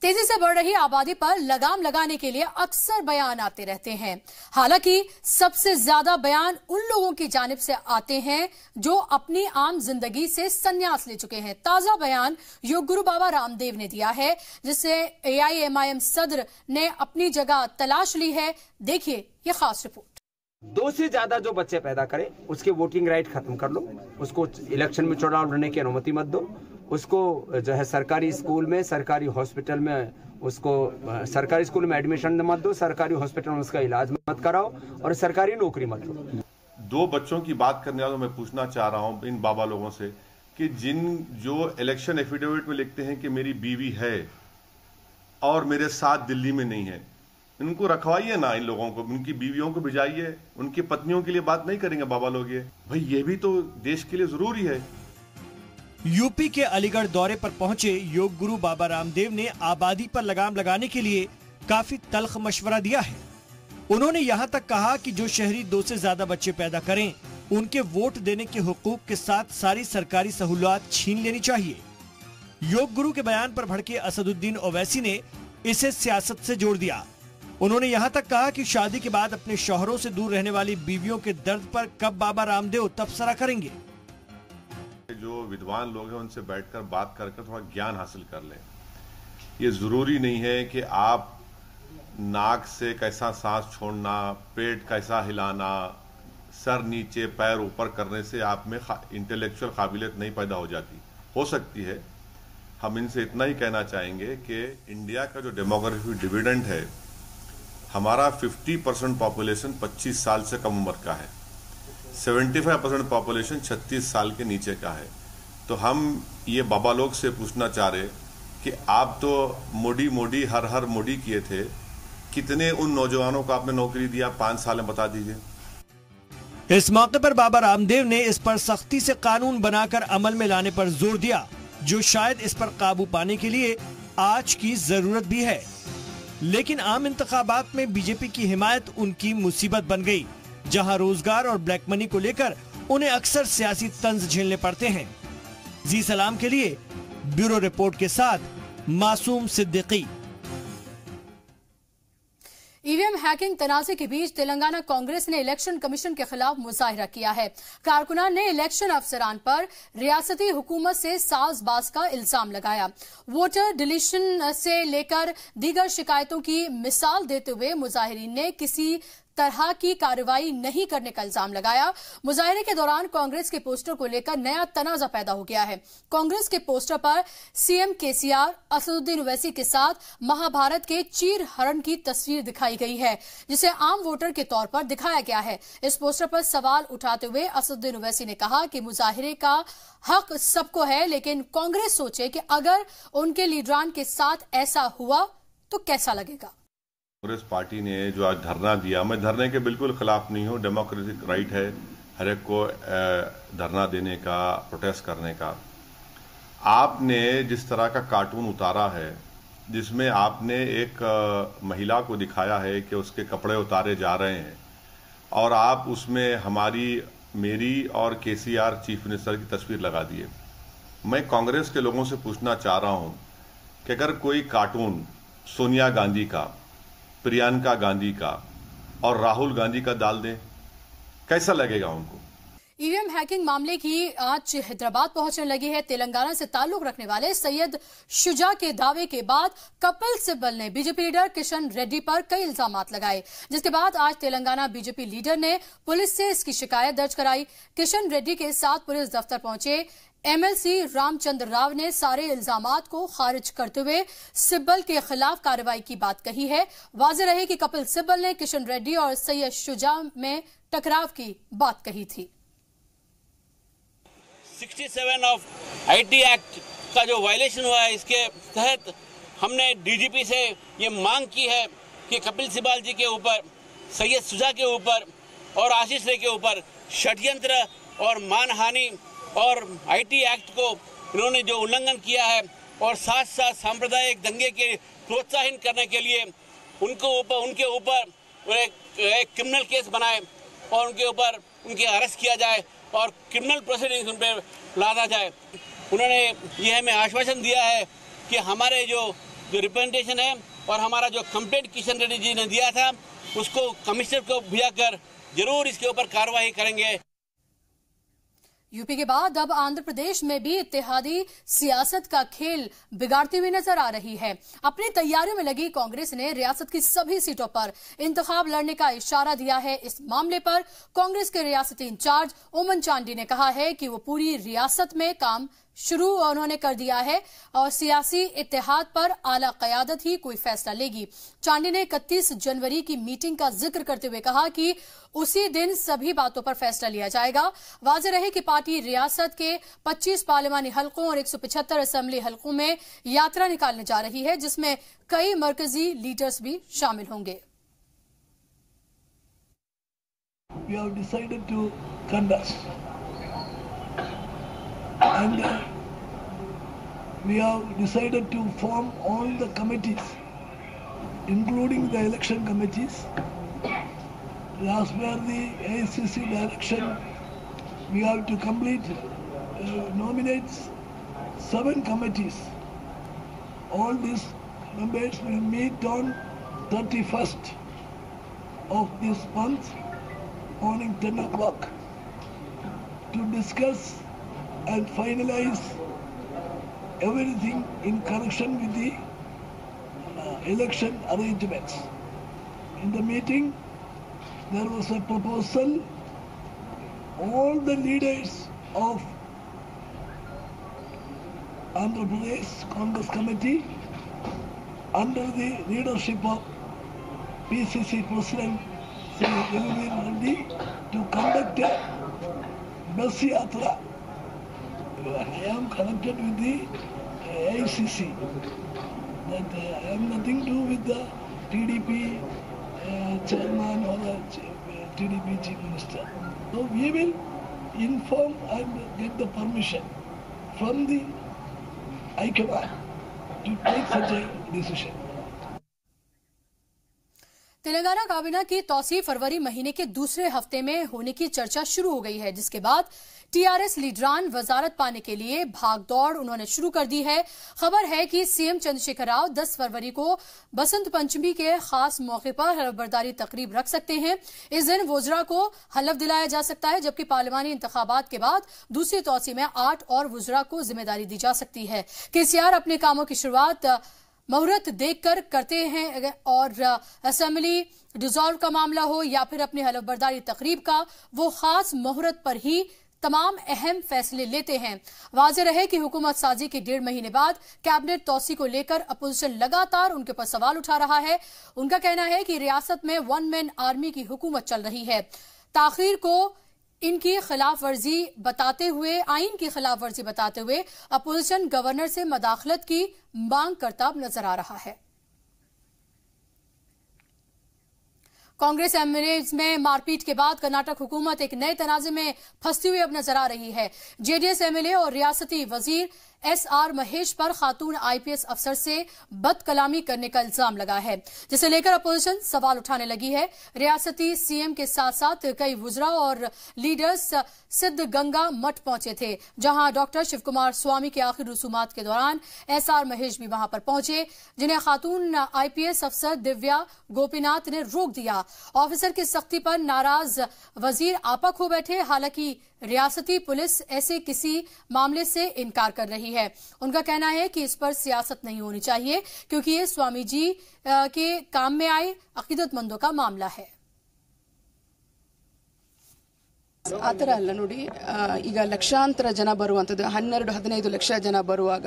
तेजी से बढ़ रही आबादी पर लगाम लगाने के लिए अक्सर बयान आते रहते हैं। हालांकि सबसे ज्यादा बयान उन लोगों की जानिब से आते हैं जो अपनी आम जिंदगी से संन्यास ले चुके हैं। ताजा बयान योग गुरु बाबा रामदेव ने दिया है, जिससे AIMIM सदर ने अपनी जगह तलाश ली है। देखिए ये खास रिपोर्ट। 2 से ज्यादा जो बच्चे पैदा करें उसके वोटिंग राइट खत्म कर लो, उसको इलेक्शन में चुनाव लड़ने की अनुमति मत दो, उसको जो है सरकारी स्कूल में, सरकारी हॉस्पिटल में, उसको सरकारी स्कूल में एडमिशन मत दो, सरकारी हॉस्पिटल में उसका इलाज मत कराओ और सरकारी नौकरी मत दो। 2 बच्चों की बात करने वालों मैं पूछना चाह रहा हूं इन बाबा लोगों से कि जो इलेक्शन एफिडेविट में लिखते हैं कि मेरी बीवी है और मेरे साथ दिल्ली में नहीं है, इनको रखवाइए ना, इन लोगों को, उनकी बीवियों को भिजाइए, उनकी पत्नियों के लिए बात नहीं करेंगे बाबा लोग। ये भाई ये भी तो देश के लिए जरूरी है। यूपी के अलीगढ़ दौरे पर पहुंचे योग गुरु बाबा रामदेव ने आबादी पर लगाम लगाने के लिए काफी तल्ख मशवरा दिया है। उन्होंने यहां तक कहा कि जो शहरी 2 से ज्यादा बच्चे पैदा करें, उनके वोट देने के हुकूक के साथ सारी सरकारी सहूलियात छीन लेनी चाहिए। योग गुरु के बयान पर भड़के असदुद्दीन ओवैसी ने इसे सियासत से जोड़ दिया। उन्होंने यहां तक कहा कि शादी के बाद अपने शौहरों से दूर रहने वाली बीवियों के दर्द पर कब बाबा रामदेव तबसरा करेंगे। जो विद्वान लोग हैं उनसे बैठकर बात करके थोड़ा ज्ञान हासिल कर लें। ये जरूरी नहीं है कि आप नाक से कैसा सांस छोड़ना, पेट कैसा हिलाना, सर नीचे पैर ऊपर करने से आप में इंटेलेक्चुअल काबिलियत नहीं पैदा हो जाती। हो सकती है। हम इनसे इतना ही कहना चाहेंगे कि इंडिया का जो डेमोग्राफिक डिविडेंड है, हमारा 50% पॉपुलेशन 25 साल से कम उम्र का है, 75% पॉपुलेशन 36 साल के नीचे का है। तो हम ये बाबा लोग से पूछना चाह रहे कि आप तो मोदी हर मोदी किए थे, कितने उन नौजवानों को आपने नौकरी दिया 5 साल में, बता दीजिए। इस मौके पर बाबा रामदेव ने इस पर सख्ती से कानून बनाकर अमल में लाने पर जोर दिया, जो शायद इस पर काबू पाने के लिए आज की जरूरत भी है। लेकिन आम इंतखाबात में बीजेपी की हिमायत उनकी मुसीबत बन गई, जहां रोजगार और ब्लैक मनी को लेकर उन्हें अक्सर सियासी तंज झेलने पड़ते हैं। जी सलाम के लिए ब्यूरो रिपोर्ट के साथ मासूम सिद्दीकी। ईवीएम हैकिंग तनाज़े के बीच तेलंगाना कांग्रेस ने इलेक्शन कमीशन के खिलाफ मुजाहिरा किया है। कारकुनान ने इलेक्शन अफसरान पर रियासती हुकूमत से साज़बाज़ का इल्जाम लगाया। वोटर डिलीशन से लेकर दीगर शिकायतों की मिसाल देते हुए मुजाहिरीन ने किसी तरह की कार्रवाई नहीं करने का इल्जाम लगाया। मुजाहिरे के दौरान कांग्रेस के पोस्टर को लेकर नया तनाजा पैदा हो गया है। कांग्रेस के पोस्टर पर सीएम केसीआर, असदुद्दीन ओवैसी के साथ महाभारत के चीर हरण की तस्वीर दिखाई गई है, जिसे आम वोटर के तौर पर दिखाया गया है। इस पोस्टर पर सवाल उठाते हुए असदुद्दीन ओवैसी ने कहा कि मुजाहिरे का हक सबको है, लेकिन कांग्रेस सोचे कि अगर उनके लीडरान के साथ ऐसा हुआ तो कैसा लगेगा। कांग्रेस पार्टी ने जो आज धरना दिया, मैं धरने के बिल्कुल खिलाफ नहीं हूँ। डेमोक्रेटिक राइट है हर एक को धरना देने का, प्रोटेस्ट करने का। आपने जिस तरह का कार्टून उतारा है, जिसमें आपने एक महिला को दिखाया है कि उसके कपड़े उतारे जा रहे हैं, और आप उसमें मेरी और केसीआर चीफ मिनिस्टर की तस्वीर लगा दिए। मैं कांग्रेस के लोगों से पूछना चाह रहा हूँ कि अगर कोई कार्टून सोनिया गांधी का, प्रियंका गांधी का और राहुल गांधी का डाल दें, कैसा लगेगा उनको। ईवीएम हैकिंग मामले की आज हैदराबाद पहुंचने लगी है। तेलंगाना से ताल्लुक रखने वाले सैयद शुजा के दावे के बाद कपिल सिब्बल ने बीजेपी लीडर किशन रेड्डी पर कई इल्जामात लगाए, जिसके बाद आज तेलंगाना बीजेपी लीडर ने पुलिस से इसकी शिकायत दर्ज कराई। किशन रेड्डी के साथ पुलिस दफ्तर पहुंचे एमएलसी रामचंद्र राव ने सारे इल्जामात को खारिज करते हुए सिब्बल के खिलाफ कार्रवाई की बात कही है। वाज़ेह रहे कि कपिल सिब्बल ने किशन रेड्डी और सैयद शुजा में टकराव की बात कही थी। 67 ऑफ आईटी एक्ट का जो वायलेशन हुआ है, इसके तहत हमने डीजीपी से ये मांग की है कि कपिल सिब्बल जी के ऊपर, सैयद शुजा के ऊपर और आशीष रे के ऊपर षड्यंत्र और मानहानि और आईटी एक्ट को इन्होंने जो उल्लंघन किया है, और साथ साथ सांप्रदायिक दंगे के प्रोत्साहन करने के लिए उनके ऊपर एक क्रिमिनल केस बनाए और उनके अरेस्ट किया जाए और क्रिमिनल प्रोसीडिंग्स उन पर लादा जाए। उन्होंने यह हमें आश्वासन दिया है कि हमारे जो जो रिप्रेजेंटेशन है और हमारा जो कंप्लेंट किशन रेड्डी जी ने दिया था उसको कमिश्नर को भेजाकर जरूर इसके ऊपर कार्रवाई करेंगे। यूपी के बाद अब आंध्र प्रदेश में भी इत्तेहादी सियासत का खेल बिगाड़ती हुई नजर आ रही है। अपनी तैयारियों में लगी कांग्रेस ने रियासत की सभी सीटों पर इंतखाब लड़ने का इशारा दिया है। इस मामले पर कांग्रेस के रियासती इंचार्ज ओमन चांडी ने कहा है कि वो पूरी रियासत में काम शुरू उन्होंने कर दिया है और सियासी इत्तेहाद पर आला क़यादत ही कोई फैसला लेगी। चांडी ने 31 जनवरी की मीटिंग का जिक्र करते हुए कहा कि उसी दिन सभी बातों पर फैसला लिया जाएगा। वाज़ेह रहे कि पार्टी रियासत के 25 पार्लिमानी हलकों और 175 असेंबली हलकों में यात्रा निकालने जा रही है, जिसमें कई मरकजी लीडर्स भी शामिल होंगे। We have decided to conduct. And we have decided to form all the committees, including the election committees. As per the AICC direction, we have to nominate 7 committees. All these members will meet on 31st of this month, morning 10 o'clock, to discuss and finalize everything in connection with the election arrangements. In the meeting, there was a proposal. All the leaders of Andhra Pradesh Congress Committee, under the leadership of PCC President Sri Raghuveer Reddy, to conduct a bus yatra. I am connected with the AICC. That I have nothing to do with the TDP chairman or the TDP chief minister. So we will inform and get the permission from the High Command to take such a decision. Telangana काबीना की तौसीफ फरवरी महीने के दूसरे हफ्ते में होने की चर्चा शुरू हो गई है, जिसके बाद टीआरएस लीडरान वजारत पाने के लिए भागदौड़ उन्होंने शुरू कर दी है। खबर है कि सीएम चंद्रशेखर राव 10 फरवरी को बसंत पंचमी के खास मौके पर हलफबरदारी तकरीब रख सकते हैं। इस दिन वुज़रा को हलफ दिलाया जा सकता है, जबकि पार्लिमानी इंतखाबात के बाद दूसरी तौसी में 8 और वुज़रा को जिम्मेदारी दी जा सकती है। केसीआर अपने कामों की शुरुआत मुहूर्त देखकर करते हैं और असेंबली डिसॉल्व का मामला हो या फिर अपनी हलफबरदारी तकरीब का, वो खास मुहूर्त पर ही तमाम अहम फैसले लेते हैं। वाज़ेह रहे कि हुकूमत साजी के 1.5 महीने बाद कैबिनेट तौसी को लेकर अपोजिशन लगातार उनके ऊपर सवाल उठा रहा है। उनका कहना है कि रियासत में 1 मैन आर्मी की हुकूमत चल रही है। ताखीर को इनकी खिलाफ वर्जी बताते हुए, आइन की खिलाफ वर्जी बताते हुए अपोजिशन गवर्नर से मदाखलत की मांग करता नजर आ रहा है। कांग्रेस एमएलएज में मारपीट के बाद कर्नाटक हुकूमत एक नए तनाज़े में फंसती हुई अब नजर आ रही है। जेडीएस एमएलए और रियासती वजीर एसआर महेश पर खातून आईपीएस अफसर से बदकलामी करने का इल्जाम लगा है, जिसे लेकर अपोजिशन सवाल उठाने लगी है। रियासती सीएम के साथ साथ कई वुज़रा और लीडर्स सिद्धगंगा मठ पहुंचे थे, जहां डॉक्टर शिव कुमार स्वामी के आखिरी रसूमात के दौरान एसआर महेश भी वहां पर पहुंचे, जिन्हें खातून आईपीएस अफसर दिव्या गोपीनाथ ने रोक दिया। ऑफिसर की सख्ती पर नाराज वजीर आपा खो बैठे। हालांकि रियासती पुलिस ऐसे किसी मामले से इनकार कर रही है। उनका कहना है कि इस पर सियासत नहीं होनी चाहिए, क्योंकि ये स्वामी जी के काम में आए अकीदतमंदों का मामला है। ಆ ಥರ ಅಲ್ಲ ನೋಡಿ, ಈಗ ಲಕ್ಷಾಂತರ ಜನ ಬರುವಂಥದ್ದು 12-15 ಲಕ್ಷ ಜನ ಬರುವಾಗ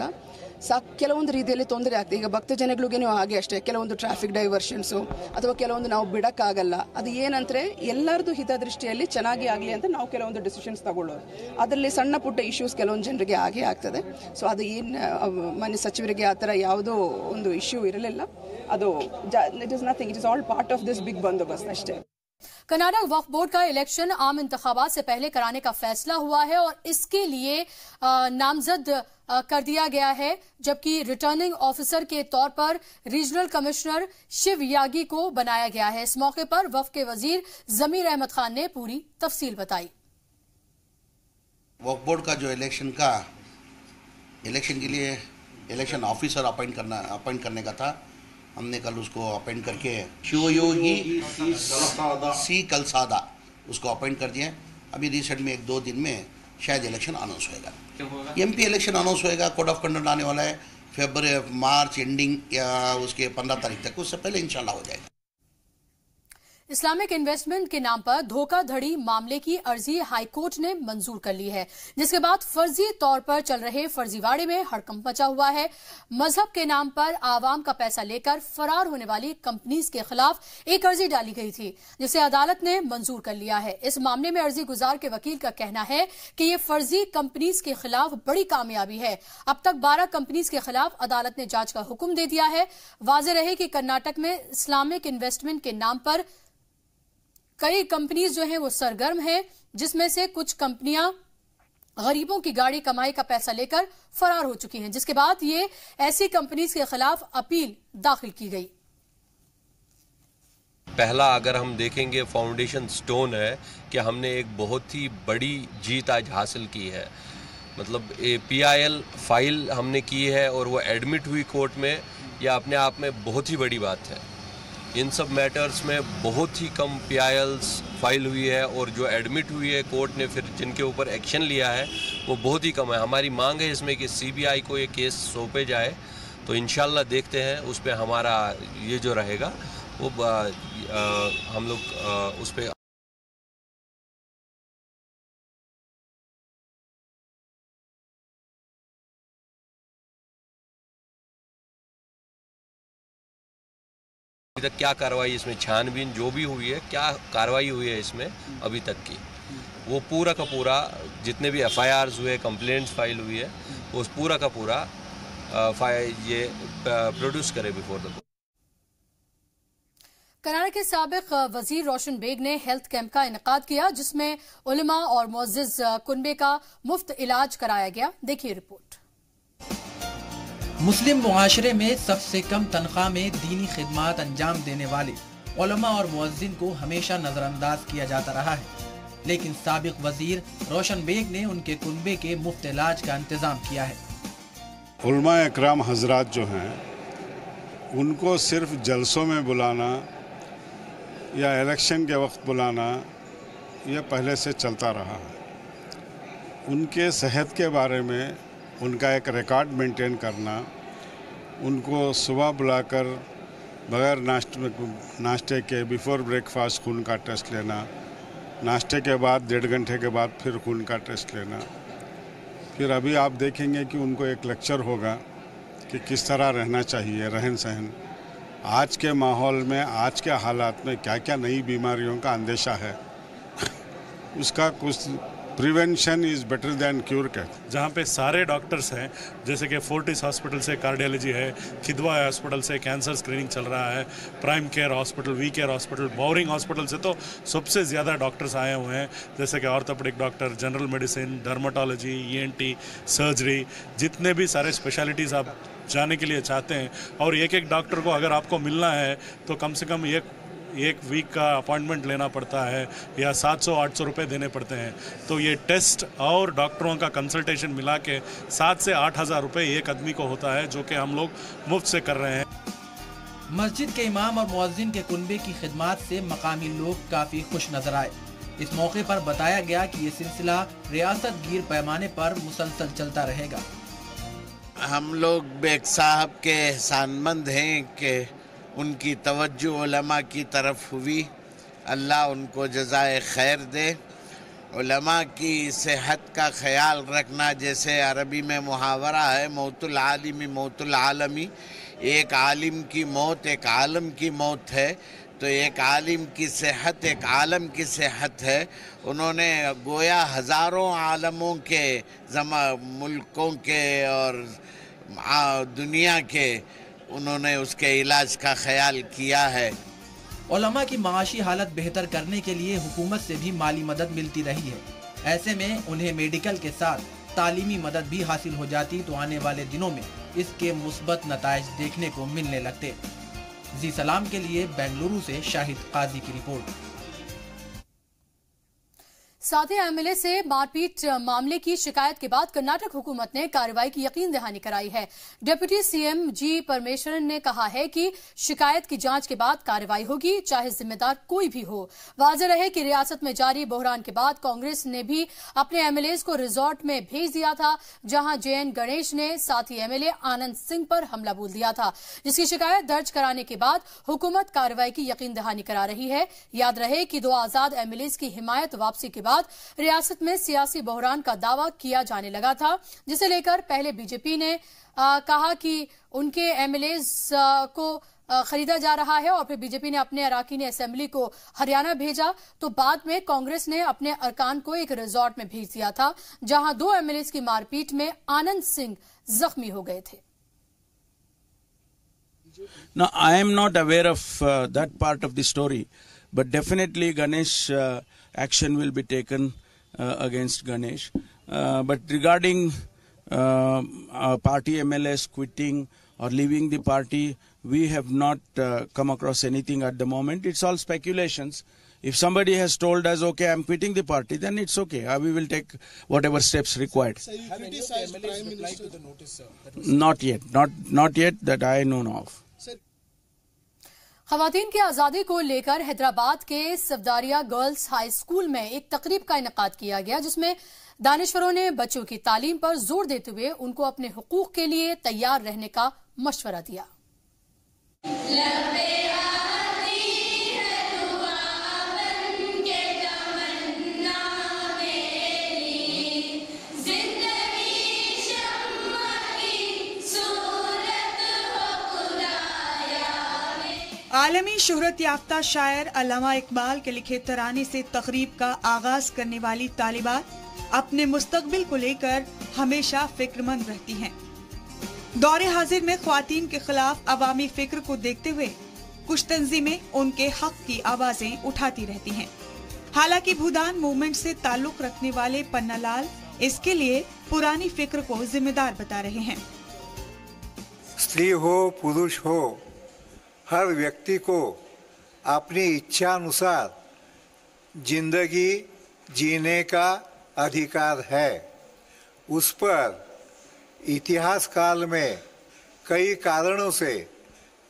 ಕೆಲವೊಂದು ರೀತಿಯಲ್ಲಿ ತೊಂದರೆ ಆಗ್ತದೆ. ಈಗ ಭಕ್ತ ಜನಗಳಿಗೇನು ಹಾಗೆ ಅಷ್ಟೇ, ಕೆಲವೊಂದು ಟ್ರಾಫಿಕ್ ಡೈವರ್ಷನ್ಸು ಅಥವಾ ಕೆಲವೊಂದು ನಾವು ಬಿಡೋಕ್ಕಾಗಲ್ಲ. ಅದು ಏನಂದರೆ ಎಲ್ಲರದು ಹಿತದೃಷ್ಟಿಯಲ್ಲಿ ಚೆನ್ನಾಗಿ ಆಗಲಿ ಅಂತ ನಾವು ಕೆಲವೊಂದು ಡಿಸಿಷನ್ಸ್ ತಗೊಳ್ಳೋದು. ಅದರಲ್ಲಿ ಸಣ್ಣ ಪುಟ್ಟ ಇಶ್ಯೂಸ್ ಕೆಲವೊಂದು ಜನರಿಗೆ ಹಾಗೆ ಆಗ್ತದೆ. ಸೊ ಅದು ಏನು ಮಾನ್ಯ ಸಚಿವರಿಗೆ ಆ ಥರ ಯಾವುದೋ ಒಂದು ಇಶ್ಯೂ ಇರಲಿಲ್ಲ. ಅದು it is nothing, it is all part of this big ಬಂದೋಬಸ್ತ್ ಅಷ್ಟೇ। कर्नाटक वक्फ बोर्ड का इलेक्शन आम इंतखाबात से पहले कराने का फैसला हुआ है और इसके लिए नामजद कर दिया गया है, जबकि रिटर्निंग ऑफिसर के तौर पर रीजनल कमिश्नर शिव यागी को बनाया गया है। इस मौके पर वक्फ के वजीर जमीर अहमद खान ने पूरी तफसील बताई। वक्फ बोर्ड का जो इलेक्शन के लिए इलेक्शन ऑफिसर अपॉइंट करने का था। हमने कल उसको अपॉइंट करके शिवयोगी सी कलसादा उसको अपॉइंट कर दिया। अभी रिसेंट में 1-2 दिन में शायद इलेक्शन अनाउंस होएगा। एमपी इलेक्शन अनाउंस होएगा, कोड ऑफ कंडक्ट आने वाला है फरवरी मार्च एंडिंग या उसके 15 तारीख तक, उससे पहले इंशाल्लाह हो जाएगा। इस्लामिक इन्वेस्टमेंट के नाम पर धोखाधड़ी मामले की अर्जी हाईकोर्ट ने मंजूर कर ली है, जिसके बाद फर्जी तौर पर चल रहे फर्जीवाड़े में हड़कंप मचा हुआ है। मजहब के नाम पर आवाम का पैसा लेकर फरार होने वाली कंपनीज के खिलाफ एक अर्जी डाली गई थी, जिसे अदालत ने मंजूर कर लिया है। इस मामले में अर्जी गुजार के वकील का कहना है कि ये फर्जी कंपनीज के खिलाफ बड़ी कामयाबी है। अब तक 12 कंपनीज के खिलाफ अदालत ने जांच का हुक्म दे दिया है। वाज़ेह रहे कि कर्नाटक में इस्लामिक इन्वेस्टमेंट के नाम पर कई कंपनीज जो हैं वो सरगर्म हैं, जिसमें से कुछ कंपनियां गरीबों की गाड़ी कमाई का पैसा लेकर फरार हो चुकी हैं, जिसके बाद ये ऐसी कंपनीज के खिलाफ अपील दाखिल की गई। पहला अगर हम देखेंगे फाउंडेशन स्टोन है कि हमने एक बहुत ही बड़ी जीत आज हासिल की है। मतलब PIL फाइल हमने की है और वो एडमिट हुई कोर्ट में, यह अपने आप में बहुत ही बड़ी बात है। इन सब मैटर्स में बहुत ही कम PILs फाइल हुई है और जो एडमिट हुई है कोर्ट ने फिर जिनके ऊपर एक्शन लिया है वो बहुत ही कम है। हमारी मांग है इसमें कि CBI को ये केस सौंपे जाए, तो इंशाल्लाह देखते हैं उस पर हमारा ये जो रहेगा वो हम लोग उस पर अभी तक क्या कार्रवाई इसमें छानबीन जो भी हुई है, क्या कार्रवाई हुई है इसमें अभी तक की, वो पूरा का पूरा जितने भी FIRs हुए, कंप्लेंट्स फाइल हुई है, वो पूरा का पूरा ये प्रोड्यूस करे बिफोर द कोर्ट। कर्नाटक के साबिक वजीर रोशन बेग ने हेल्थ कैंप का इनेकाद किया, जिसमें उलमा और मुअज़्ज़िज़ कुनबे का मुफ्त इलाज कराया गया। देखिए रिपोर्ट। मुस्लिम मुआशरे में सबसे कम तनख्वाह में दीनी खिदमात अंजाम देने वाले उलमा और मुअज्जिन को हमेशा नजरअंदाज किया जाता रहा है, लेकिन साबिक वजीर रोशन बेग ने उनके कुनबे के मुफ्त इलाज का इंतजाम किया है। उलमा इकराम हजरात जो हैं उनको सिर्फ जलसों में बुलाना या इलेक्शन के वक्त बुलाना यह पहले से चलता रहा है। उनके सेहत के बारे में उनका एक रिकॉर्ड मेंटेन करना, उनको सुबह बुलाकर बगैर नाश्ते के बिफोर ब्रेकफास्ट खून का टेस्ट लेना, नाश्ते के बाद 1.5 घंटे के बाद फिर खून का टेस्ट लेना, फिर अभी आप देखेंगे कि उनको एक लेक्चर होगा कि किस तरह रहना चाहिए, रहन सहन। आज के माहौल में, आज के हालात में क्या क्या नई बीमारियों का अंदेशा है, उसका कुछ prevention is better than cure कहते। जहाँ पे सारे डॉक्टर्स हैं, जैसे कि फोर्टिस हॉस्पिटल से कार्डियोलॉजी है, खिदवा हॉस्पिटल से कैंसर स्क्रीनिंग चल रहा है, prime care hospital, V care hospital, Bowring hospital से तो सबसे ज़्यादा डॉक्टर्स आए हुए हैं, जैसे कि orthopaedic doctor, general medicine, dermatology, ENT, surgery, जितने भी सारे स्पेशलिटीज़ आप जाने के लिए चाहते हैं। और एक डॉक्टर को अगर आपको मिलना है तो कम से कम एक वीक का अपॉइंटमेंट लेना पड़ता है या 700-800 रुपये देने पड़ते हैं। तो ये टेस्ट और डॉक्टरों का कंसल्टेशन मिला के 7 से 8 हज़ार रुपये एक आदमी को होता है, जो कि हम लोग मुफ्त से कर रहे हैं। मस्जिद के इमाम और मुअज्जिन के कुनबे की खिदमात से मकामी लोग काफ़ी खुश नजर आए। इस मौके पर बताया गया कि ये सिलसिला रियासत गिर पैमाने पर मुसलसल चलता रहेगा। हम लोग बेग साहब के एहसानमंद हैं कि उनकी तवज्जो उलमा की तरफ हुई। अल्लाह उनको जज़ाए खैर दे। उलमा की सेहत का ख्याल रखना, जैसे अरबी में मुहावरा है, मौतुल आलिमी मौतुल आलमी, एक आलिम की मौत एक आलम की मौत है। तो एक आलिम की सेहत एक आलम की सेहत है। उन्होंने गोया हज़ारों आलमों के मुल्कों के और दुनिया के उन्होंने उसके इलाज का ख्याल किया है। उलमा की माशी हालत बेहतर करने के लिए हुकूमत से भी माली मदद मिलती रही है। ऐसे में उन्हें मेडिकल के साथ तालीमी मदद भी हासिल हो जाती तो आने वाले दिनों में इसके मुस्बत नताइज देखने को मिलने लगते। जी सलाम के लिए बेंगलुरु से शाहिद काजी की रिपोर्ट। साथी एमएलए से मारपीट मामले की शिकायत के बाद कर्नाटक हुकूमत ने कार्रवाई की यकीन दहानी कराई है। डिप्टी सीएम जी परमेश्वरन ने कहा है कि शिकायत की जांच के बाद कार्रवाई होगी, चाहे जिम्मेदार कोई भी हो। वाज़ेह रहे कि रियासत में जारी बहरान के बाद कांग्रेस ने भी अपने एमएलएज को रिजॉर्ट में भेज दिया था, जहां जेएन गणेश ने साथी एमएलए आनंद सिंह पर हमला बोल दिया था, जिसकी शिकायत दर्ज कराने के बाद हुकूमत कार्रवाई की यकीन दहानी करा रही है। याद रहे कि 2 आजाद एमएलएज की हिमायत वापसी के बाद रियासत में सियासी बहरान का दावा किया जाने लगा था, जिसे लेकर पहले बीजेपी ने कहा कि उनके एमएलएज को खरीदा जा रहा है और फिर बीजेपी ने अपने अराकीन असेंबली को हरियाणा भेजा, तो बाद में कांग्रेस ने अपने अरकान को एक रिजॉर्ट में भेज दिया था, जहां 2 एमएलएज की मारपीट में आनंद सिंह जख्मी हो गए थे। Now, I am not aware of that part of the story, but definitely Ganesh action will be taken against Ganesh. But regarding party MLAs quitting or leaving the party, we have not come across anything at the moment. It's all speculations. If somebody has told us, okay, I'm quitting the party, then it's okay. We will take whatever steps required. Sir, you criticized Prime Minister to the notice, sir. Not yet. Not yet that I know of. खवातीन की आज़ादी को लेकर हैदराबाद के सफदारिया girls high school में एक तकरीब का इनेकाद किया गया, जिसमें दानिश्वरों ने बच्चों की तालीम पर जोर देते हुए उनको अपने हुकूक के लिए तैयार रहने का मशवरा दिया। आलमी शोहरत याफ्ता शायर अल्लामा इकबाल के लिखे तराने से तकरीब का आगाज करने वाली तालिबात अपने मुस्तकबिल को लेकर हमेशा फिक्रमंद रहती हैं। दौरे हाजिर में ख्वातीन के खिलाफ अवामी फिक्र को देखते हुए कुछ तंजीमें उनके हक की आवाजें उठाती रहती हैं। हालांकि भूदान मूवमेंट से ताल्लुक रखने वाले पन्नालाल इसके लिए पुरानी फिक्र को जिम्मेदार बता रहे हैं। स्त्री हो पुरुष हो, हर व्यक्ति को अपनी इच्छा अनुसार जिंदगी जीने का अधिकार है। उस पर इतिहास काल में कई कारणों से,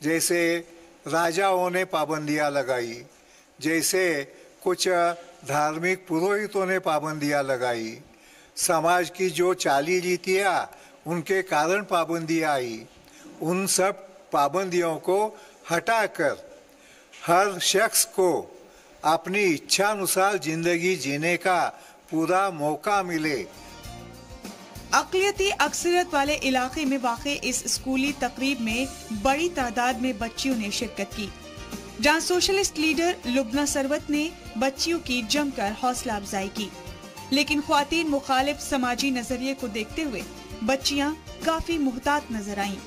जैसे राजाओं ने पाबंदियां लगाई, जैसे कुछ धार्मिक पुरोहितों ने पाबंदियां लगाई, समाज की जो चाली रीतियां उनके कारण पाबंदियां आई, उन सब पाबंदियों को हटाकर हर शख्स को अपनी इच्छा अनुसार जिंदगी जीने का पूरा मौका मिले। अक़लियती अक्सरियत वाले इलाके में वाक़े इस स्कूली तकरीब में बड़ी तादाद में बच्चियों ने शिरकत की, जहां सोशलिस्ट लीडर लुबना सरवत ने बच्चियों की जमकर हौसला अफजाई की। लेकिन ख्वातीन मुखालिफ समाजी नजरिए को देखते हुए बच्चियां काफी मुहतात नजर आईं।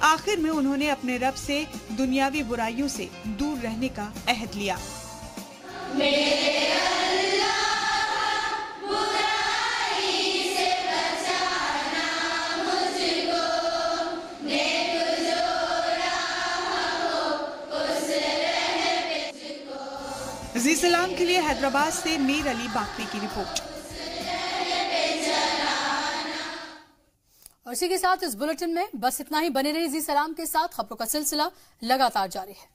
आखिर में उन्होंने अपने रब से दुनियावी बुराइयों से दूर रहने का अहद लिया। जी सलाम के लिए हैदराबाद से मीर अली बाकरी की रिपोर्ट। और इसी के साथ इस बुलेटिन में बस इतना ही। बने रहिए जी सलाम के साथ। खबरों का सिलसिला लगातार जारी है।